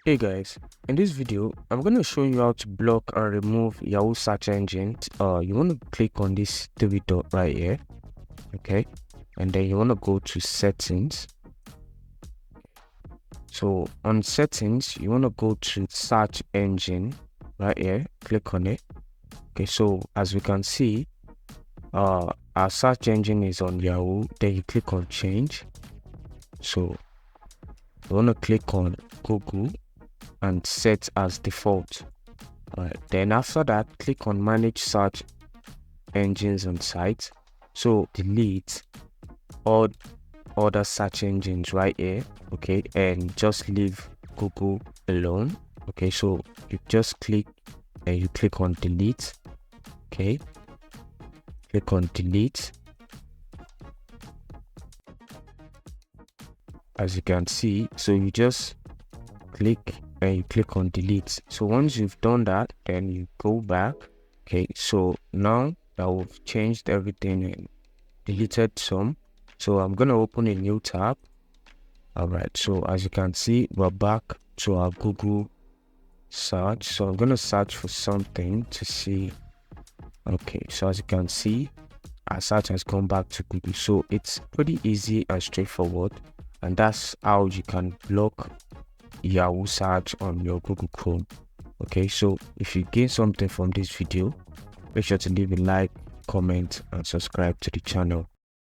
Hey guys, in this video, I'm going to show you how to block and remove Yahoo Search Engine. You want to click on this three dot right here, okay? And then you want to go to settings. So on settings, you want to go to search engine right here, click on it. Okay, so as we can see, our search engine is on Yahoo. Then you click on change. So you want to click on Google and set as default. Alright, then after that, click on manage search engines and sites. So delete all other search engines right here, okay, and just leave Google alone. Okay, so you just click and you click on delete. Okay, click on delete. As you can see, so you just click and you click on delete. So once you've done that, then you go back. Okay, so now that we've changed everything and deleted some, so I'm gonna open a new tab. All right, so as you can see, we're back to our Google search. So I'm gonna search for something to see. Okay, so as you can see, our search has gone back to Google. So it's pretty easy and straightforward, and that's how you can block Yahoo search on your Google Chrome. Okay, so if you gain something from this video, make sure to leave a like, comment and subscribe to the channel.